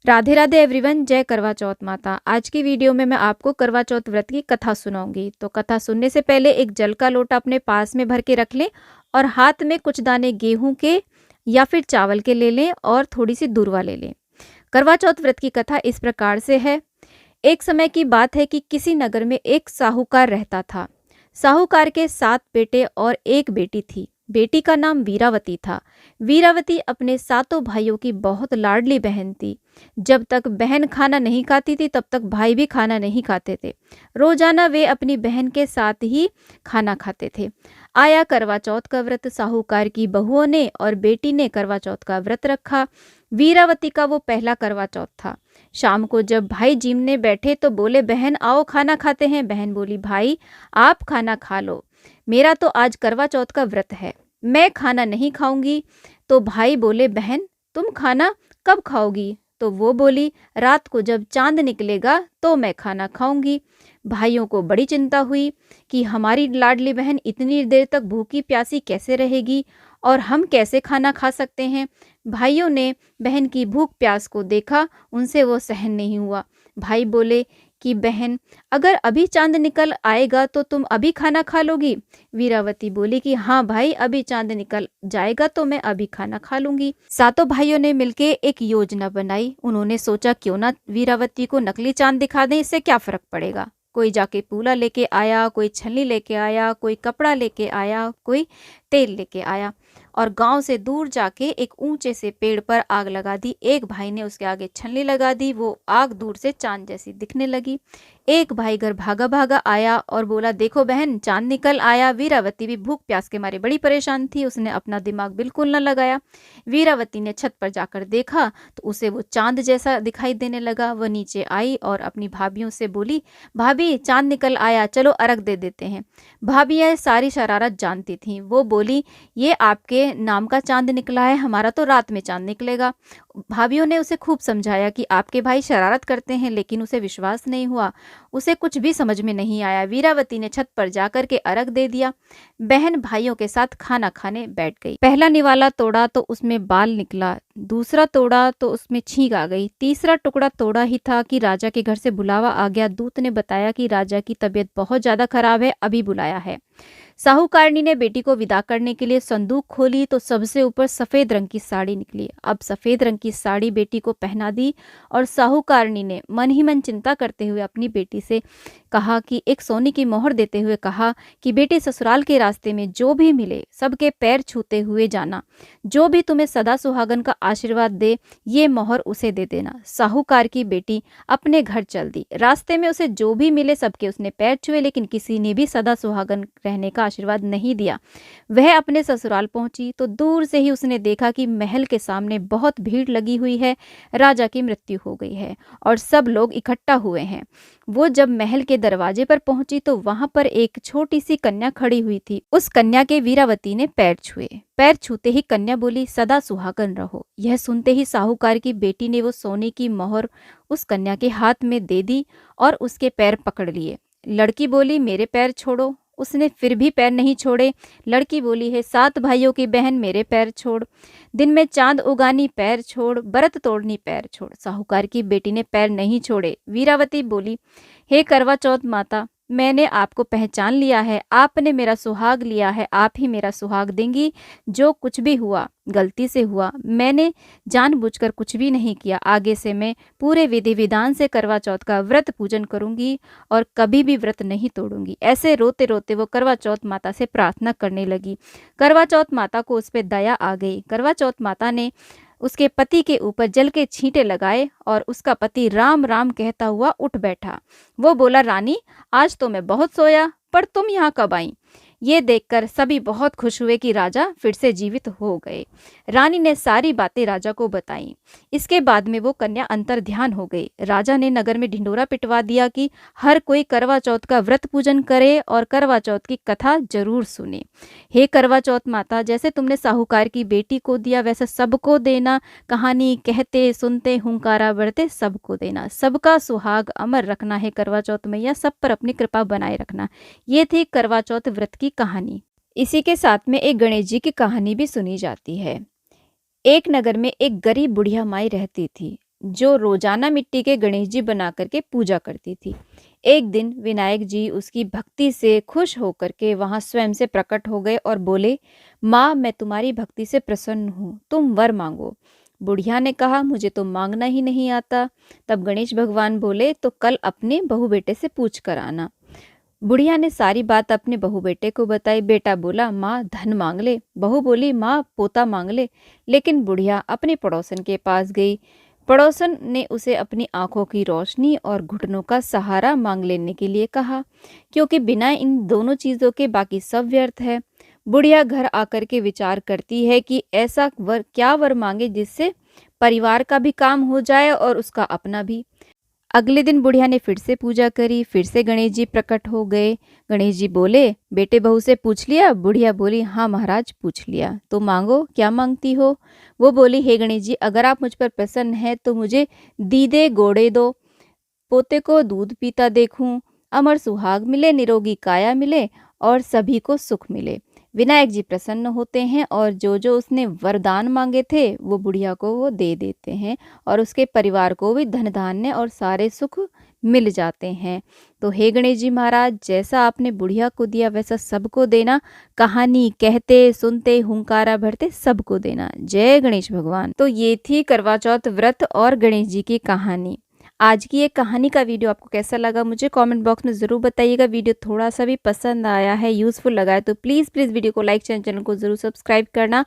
Radhe Radhe everyone. जय करवा चौथ माता। आज की वीडियो में मैं आपको करवा चौथ व्रत की कथा सुनाऊंगी। तो कथा सुनने से पहले एक जल का लोटा अपने पास में भर के रख लें और हाथ में कुछ दाने गेहूं के या फिर चावल के ले लें और थोड़ी सी दूर्वा ले लें। करवा चौथ व्रत की कथा इस प्रकार से है। एक समय की बात है कि किसी नगर में एक साहूकार रहता था। साहूकार के 7 बेटे और एक बेटी थी। बेटी का नाम वीरावती था। वीरावती अपने 7 भाइयों की बहुत लाडली बहन थी। जब तक बहन खाना नहीं खाती थी तब तक भाई भी खाना नहीं खाते थे। रोजाना वे अपनी बहन के साथ ही खाना खाते थे। आया करवा चौथ का व्रत। साहूकार की बहुओं ने और बेटी ने करवा चौथ का व्रत रखा। वीरावती का वो पहला करवा चौथ था। शाम को जब भाई जिमने बैठे तो बोले, बहन आओ खाना खाते हैं। बहन बोली, भाई आप खाना खा लो, मेरा तो आज करवा चौथ का व्रत है, मैं खाना नहीं खाऊंगी। तो भाई बोले, बहन तुम खाना कब खाओगी? तो वो बोली, रात को जब चांद निकलेगा तो मैं खाना खाऊंगी। भाइयों को बड़ी चिंता हुई कि हमारी लाडली बहन इतनी देर तक भूखी प्यासी कैसे रहेगी और हम कैसे खाना खा सकते हैं। भाइयों ने बहन की भूख प्यास को देखा, उनसे वो सहन नहीं हुआ। भाई बोले कि बहन अगर अभी चांद निकल आएगा तो तुम अभी खाना खा लोगी? वीरावती बोली कि हाँ भाई, अभी चांद निकल जाएगा तो मैं अभी खाना खा लूंगी। 7 भाइयों ने मिलकर एक योजना बनाई। उन्होंने सोचा क्यों ना वीरावती को नकली चांद दिखा दें, इससे क्या फर्क पड़ेगा। कोई जाके पूला लेके आया, कोई छलनी लेके आया, कोई कपड़ा लेके आया, कोई तेल लेके आया और गांव से दूर जाके एक ऊंचे से पेड़ पर आग लगा दी। एक भाई ने उसके आगे छलनी लगा दी। वो आग दूर से चांद जैसी दिखने लगी। एक भाई घर भागा भागा आया और बोला, देखो बहन चांद निकल आया। वीरावती भी भूख प्यास के मारे बड़ी परेशान थी। उसने अपना दिमाग बिल्कुल न लगाया। वीरावती ने छत पर जाकर देखा तो उसे वो चांद जैसा दिखाई देने लगा। वह नीचे आई और अपनी भाभियों से बोली, भाभी चांद निकल आया, चलो अर्घ दे देते हैं। भाभियां सारी शरारत जानती थीं। वो बोली, ये आपके नाम का चांद निकला है, हमारा तो रात में चांद निकलेगा। भाभियों ने उसे खूब समझाया कि आपके भाई शरारत करते हैं, लेकिन उसे विश्वास नहीं हुआ। उसे कुछ भी समझ में नहीं आया। वीरावती ने छत पर जाकर के अर्घ दे दिया। बहन भाइयों के साथ खाना खाने बैठ गई। पहला निवाला तोड़ा तो उसमें बाल निकला, दूसरा तोड़ा तो उसमें छींक आ गई, तीसरा टुकड़ा तोड़ा ही था कि राजा के घर से बुलावा आ गया। दूत ने बताया कि राजा की तबीयत बहुत ज्यादा खराब है, अभी बुलाया है। साहूकारनी ने बेटी को विदा करने के लिए संदूक खोली तो सबसे ऊपर सफेद रंग की साड़ी निकली। अब सफेद रंग की साड़ी बेटी को पहना दी और साहूकारनी ने मन ही मन चिंता करते हुए अपनी बेटी से कहा कि एक सोने की मोहर देते हुए कहा कि बेटे ससुराल के रास्ते में जो भी मिले सबके पैर छूते हुए जाना, जो भी तुम्हें सदा सुहागन का आशीर्वाद दे ये मोहर उसे दे देना। साहूकार की बेटी अपने घर चल दी। रास्ते में उसे जो भी मिले सबके उसने पैर छुए, लेकिन किसी ने भी सदा सुहागन रहने का आशीर्वाद नहीं दिया। वह अपने ससुराल पहुंची तो दूर से ही उसने देखा कि महल के सामने बहुत भीड़ लगी हुई है। राजा की मृत्यु हो गई है और सब लोग इकट्ठा हुए हैं। वो जब महल के दरवाजे पर पहुंची तो वहां पर एक छोटी सी कन्या खड़ी हुई थी। उस कन्या के वीरावती ने पैर छुए। पैर छूते ही कन्या बोली, सदा सुहागन रहो। यह सुनते ही साहूकार की बेटी ने वो सोने की मोहर उस कन्या के हाथ में दे दी और उसके पैर पकड़ लिए। लड़की बोली, मेरे पैर छोड़ो। उसने फिर भी पैर नहीं छोड़े। लड़की बोली है, 7 भाइयों की बहन मेरे पैर छोड़, दिन में चांद उगानी पैर छोड़, व्रत तोड़नी पैर छोड़। साहूकार की बेटी ने पैर नहीं छोड़े। वीरावती बोली, हे करवा चौथ माता, मैंने आपको पहचान लिया है, आपने मेरा सुहाग लिया है, आप ही मेरा सुहाग देंगी। जो कुछ भी हुआ गलती से हुआ, मैंने जानबूझकर कुछ भी नहीं किया। आगे से मैं पूरे विधि विधान से करवा चौथ का व्रत पूजन करूंगी और कभी भी व्रत नहीं तोड़ूंगी। ऐसे रोते रोते वो करवा चौथ माता से प्रार्थना करने लगी। करवा चौथ माता को उस पर दया आ गई। करवा चौथ माता ने उसके पति के ऊपर जल के छींटे लगाए और उसका पति राम राम कहता हुआ उठ बैठा। वो बोला, रानी आज तो मैं बहुत सोया, पर तुम यहाँ कब आई? ये देखकर सभी बहुत खुश हुए कि राजा फिर से जीवित हो गए। रानी ने सारी बातें राजा को बताईं। इसके बाद में वो कन्या अंतर ध्यान हो गई। राजा ने नगर में ढिंडोरा पिटवा दिया कि हर कोई करवा चौथ का व्रत पूजन करे और करवा चौथ की कथा जरूर सुने। हे करवा चौथ माता, जैसे तुमने साहूकार की बेटी को दिया वैसे सबको देना। कहानी कहते सुनते हुंकारा बढ़ते सबको देना। सबका सुहाग अमर रखना है करवा चौथ मैया, सब पर अपनी कृपा बनाए रखना। ये थी करवा चौथ व्रत की कहानी। इसी के साथ में एक गणेश जी की कहानी भी सुनी जाती है। एक नगर में एक गरीब बुढ़िया माई रहती थी। जो रोजाना मिट्टी के गणेश जी बना करके पूजा करती थी। एक दिन विनायक जी उसकी भक्ति से खुश होकर के वहां स्वयं से प्रकट हो गए और बोले, माँ मैं तुम्हारी भक्ति से प्रसन्न हूँ, तुम वर मांगो। बुढ़िया ने कहा, मुझे तो मांगना ही नहीं आता। तब गणेश भगवान बोले, तो कल अपने बहू बेटे से पूछ कर आना। बुढ़िया ने सारी बात अपने बहू बेटे को बताई। बेटा बोला, माँ धन मांग ले। बहू बोली, माँ पोता मांग ले। लेकिन बुढ़िया अपने पड़ोसन के पास गई। पड़ोसन ने उसे अपनी आंखों की रोशनी और घुटनों का सहारा मांग लेने के लिए कहा, क्योंकि बिना इन दोनों चीजों के बाकी सब व्यर्थ है। बुढ़िया घर आकर के विचार करती है कि ऐसा वर मांगे जिससे परिवार का भी काम हो जाए और उसका अपना भी। अगले दिन बुढ़िया ने फिर से पूजा करी। फिर से गणेश जी प्रकट हो गए। गणेश जी बोले, बेटे बहू से पूछ लिया? बुढ़िया बोली, हाँ महाराज पूछ लिया। तो मांगो, क्या मांगती हो? वो बोली, हे गणेश जी, अगर आप मुझ पर प्रसन्न हैं तो मुझे दीदे गोड़े दो, पोते को दूध पीता देखूं, अमर सुहाग मिले, निरोगी काया मिले और सभी को सुख मिले। विनायक जी प्रसन्न होते हैं और जो जो उसने वरदान मांगे थे वो बुढ़िया को वो दे देते हैं और उसके परिवार को भी धन धान्य और सारे सुख मिल जाते हैं। तो हे गणेश जी महाराज, जैसा आपने बुढ़िया को दिया वैसा सबको देना। कहानी कहते सुनते हुंकारा भरते सबको देना। जय गणेश भगवान। तो ये थी करवा चौथ व्रत और गणेश जी की कहानी। आज की ये कहानी का वीडियो आपको कैसा लगा मुझे कमेंट बॉक्स में ज़रूर बताइएगा। वीडियो थोड़ा सा भी पसंद आया है, यूज़फुल लगा है तो प्लीज़ वीडियो को लाइक, चैनल को ज़रूर सब्सक्राइब करना